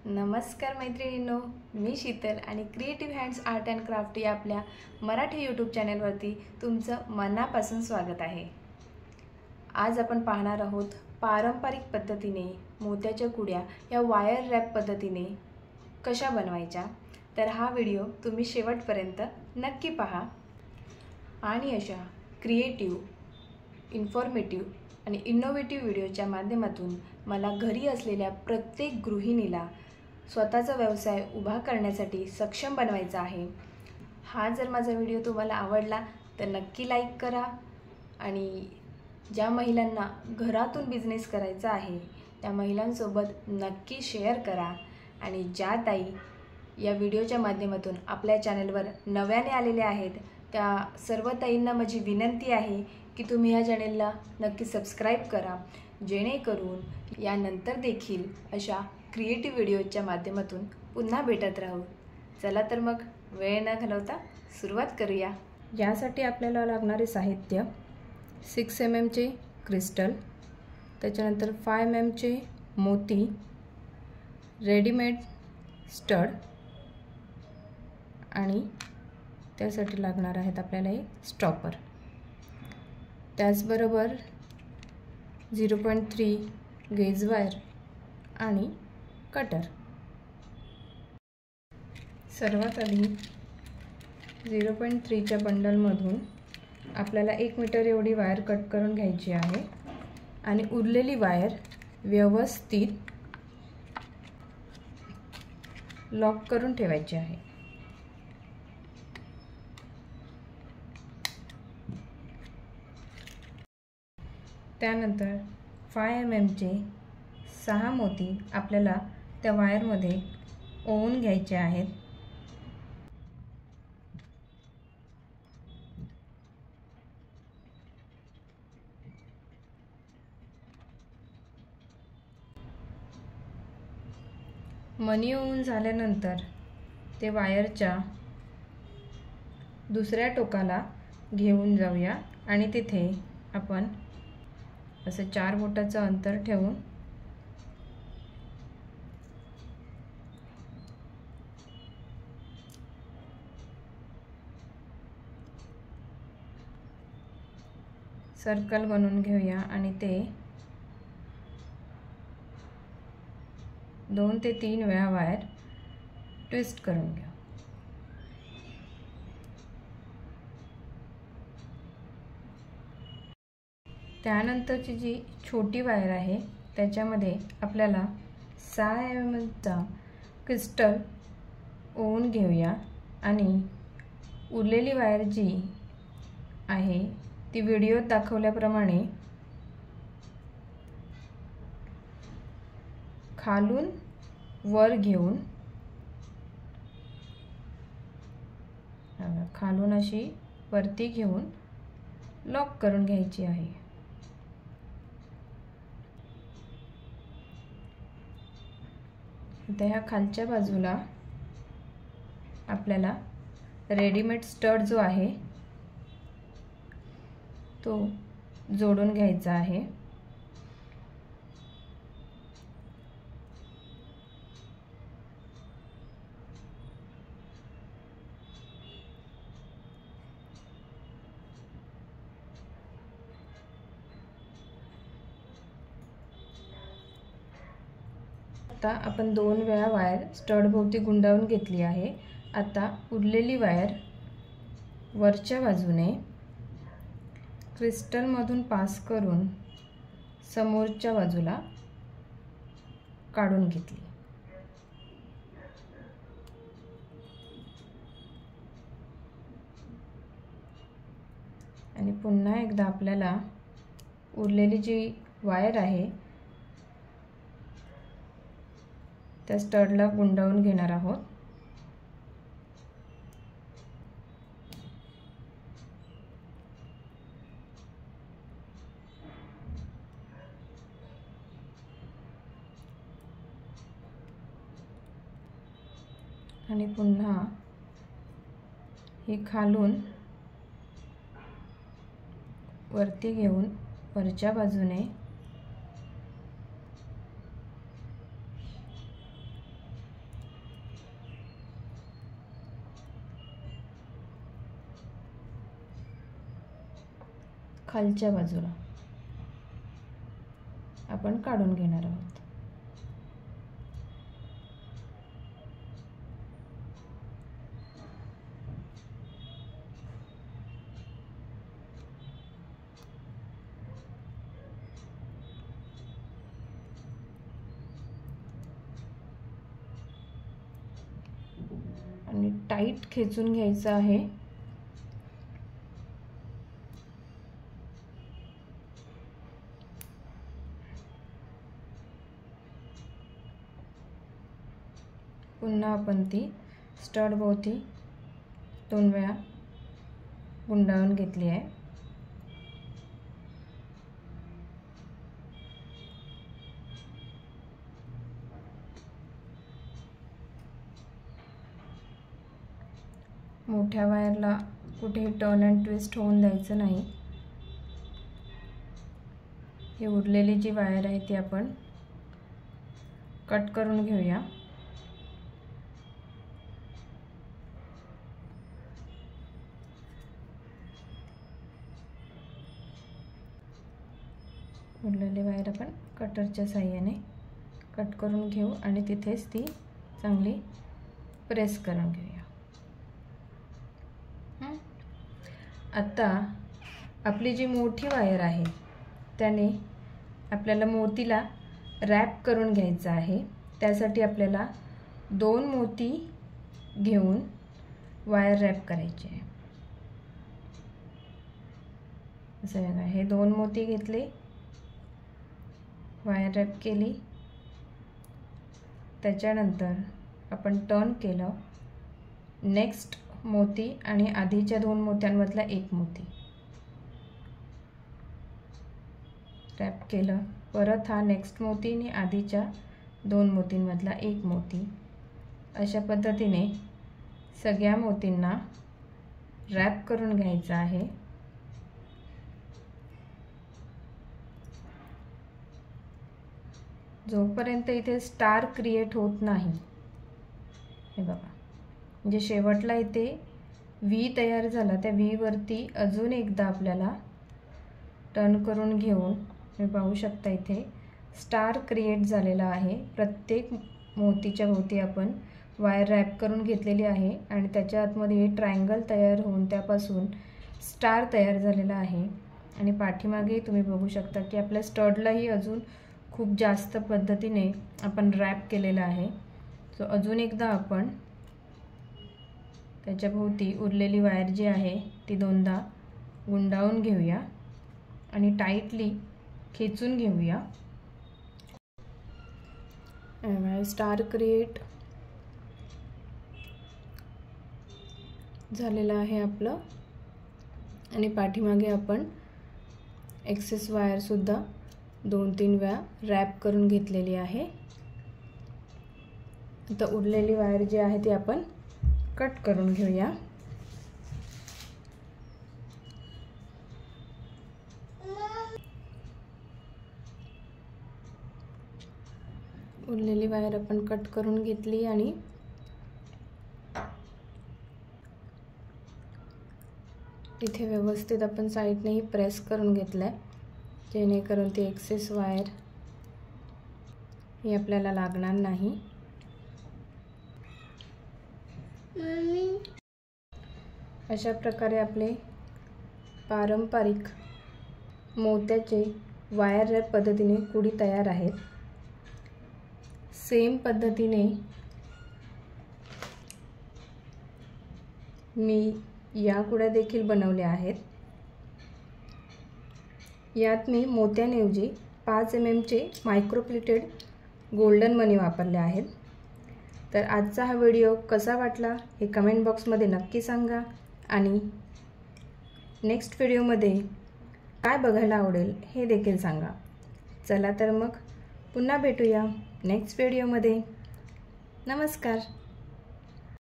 नमस्कार मैत्रिणींनो, मी शीतल आणि creative hands art and craft या आपल्या मराठी यूट्यूब चॅनलवरती तुमचं मनापासून स्वागत आहे। आज आपण पाहणार आहोत पारंपरिक पद्धतीने मोत्याच्या कुड्या या वायर रॅप पद्धतीने कशा बनवायच्या। तर हा व्हिडिओ तुम्ही शेवटपर्यंत नक्की पहा आणि अशा क्रिएटिव्ह, इन्फॉर्मेटिव्ह आणि इनोव्हेटिव्ह व्हिडिओच्या माध्यमातून मला घरी असलेल्या प्रत्येक गृहिणीला स्वतःचा व्यवसाय उभा करण्यासाठी सक्षम बनवायचा आहे। हा जर माझा व्हिडिओ तुम्हाला आवडला तर नक्की लाईक करा आणि ज्या महिलांना घरातून बिझनेस करायचा आहे त्या महिलांसोबत नक्की शेअर करा। आणि ज्या ताई या व्हिडिओच्या माध्यमातून आपल्या चॅनलवर नव्याने आलेल्या आहेत त्या सर्व ताईंना माझी विनंती आहे की तुम्ही या चॅनलला नक्की सबस्क्राईब करा, जेणेकरून यानंतर देखील अशा क्रिएटिव्ह व्हिडिओच्या माध्यमातून पुन्हा भेटत राहू। चला तर मग वेळ न घालवता सुरुवात करूया। यासाठी आपल्याला लागणारे साहित्य 6 mm चे क्रिस्टल, त्याच्यानंतर 5 mm चे मोती, रेडीमेड स्टड आणि त्यासाठी लागणार आहेत आपल्याला एक स्टॉपर, त्याचबरोबर 0.3 गेज वायर आणि कटर। सर्वात आधी 0.3 च्या बंडलमधून आपल्याला 1 मीटर एवढी वायर कट करून घ्यायची आहे आणि उरलेली वायर व्यवस्थित लॉक करून ठेवायची आहे। त्यानंतर 5 mm चे 6 मोती आपल्याला त्या वायरमध्ये ओवून घ्यायचे आहेत। मणी ओवून झाल्यानंतर ते वायरच्या दुसऱ्या टोकाला घेऊन जाऊया आणि तिथे आपण असं 4 बोटाचं अंतर ठेवून सर्कल बनवून घेऊया आणि ते 2 ते 3 वेळा वायर ट्विस्ट करून घ्या। त्यानंतरची जी छोटी वायर आहे त्याच्यामध्ये आपल्याला 6 mm चा क्रिस्टल ओवून घेऊया आणि उरलेली वायर जी आहे ती व्हिडिओत दाखवल्याप्रमाणे खालून वर घेऊन खालून अशी वरती घेऊन लॉक करून घ्यायची आहे। आता ह्या खालच्या बाजूला आपल्याला रेडीमेड स्टड जो आहे तो जोडून घ्यायचा आहे। आता आपण 2 वेळा वायर स्टड भोवती गुंडाळून घेतली आहे। आता उरलेली वायर वरच्या बाजूने क्रिस्टलमधून पास करून समोरच्या बाजूला काढून घेतली आणि पुन्हा एकदा आपल्याला उरलेली जी वायर आहे त्या स्टडला गुंडाळून घेणार आहोत। आणि पुन्हा ही खालून वरती घेऊन वरच्या बाजूने खालच्या बाजूला आपण काढून घेणार आहोत. आणि टाईट खेचून घ्यायचं आहे. पुन्हा आपण ती स्टड भोवती 2 वेळा गुंडाळून घेतली आहे. मोठ्या वायरला कुठेही टर्न अँड ट्विस्ट होऊन द्यायचं नाही. ही उरलेली जी वायर आहे ती आपण कट करून घेऊया. उरलेली वायर आपण कटरच्या साहाय्याने कट करून घेऊ आणि तिथेच ती चांगली प्रेस करून घेऊया. आता आपली जी मोठी वायर आहे त्याने आपल्याला मोतीला रॅप करून घ्यायचं आहे. त्यासाठी आपल्याला 2 मोती घेऊन वायर रॅप करायची आहे. असं बघा, हे 2 मोती घेतले, वायर रॅप केली, त्याच्यानंतर आपण टर्न केलं, नेक्स्ट मोती आणि आधीच्या 2 मोत्यांमधला 1 मोती रॅप केलं, परत हा नेक्स्ट मोती आणि आधीच्या 2 मोतींमधला 1 मोती. अशा पद्धतीने सगळ्या मोतींना रॅप करून घ्यायचं आहे. जोपर्यंत इथे स्टार क्रिएट होत नाही, हे बघा, म्हणजे शेवटला इथे व्ही तयार झाला, त्या व्ही वरती अजून एकदा आपल्याला टर्न करून घेऊन तुम्ही पाहू शकता इथे स्टार क्रिएट झालेला आहे. प्रत्येक मोतीच्या भोवती आपण वायर रॅप करून घेतलेली आहे आणि त्याच्या आतमध्ये हे ट्रायंगल तयार होऊन त्यापासून स्टार तयार झालेला आहे. आणि पाठीमागे तुम्ही बघू शकता की आपल्या स्टडलाही अजून खूप जास्त पद्धतीने आपण रॅप केलेला आहे. सो अजून एकदा आपण त्याच्या भोवती उरलेली वायर जी आहे ती 2दा गुंडाळून घेऊया आणि टाईटली खेचून घेऊया. स्टार क्रिएट झालेलं आहे आपलं आणि पाठीमागे आपण एक्सेस वायर सुद्धा 2-3 वेळा रॅप करून घेतलेली आहे. आता उरलेली वायर जी आहे ती आपण कट करून घेऊया. उरलेली वायर आपण कट करून घेतली आणि इथे व्यवस्थित आपण साईडने प्रेस करून घेतलंय, जेणेकरून ती एक्सेस वायर ही आपल्याला लागणार नाही. अशा प्रकारे आपले पारंपरिक मोत्याचे वायर रॅप पद्धतीने कुडी तयार आहेत. सेम पद्धतीने मी या कुड्या देखील बनवल्या आहेत. यात मी मोत्यांऐवजी 5 mm चे मायक्रोप्लेटेड गोल्डन मनी वापरले आहेत. तर आजचा हा व्हिडिओ कसा वाटला हे कमेंट बॉक्समध्ये नक्की सांगा आणि नेक्स्ट व्हिडिओमध्ये काय बघायला आवडेल हे देखील सांगा. चला तर मग पुन्हा भेटूया नेक्स्ट व्हिडिओमध्ये. नमस्कार.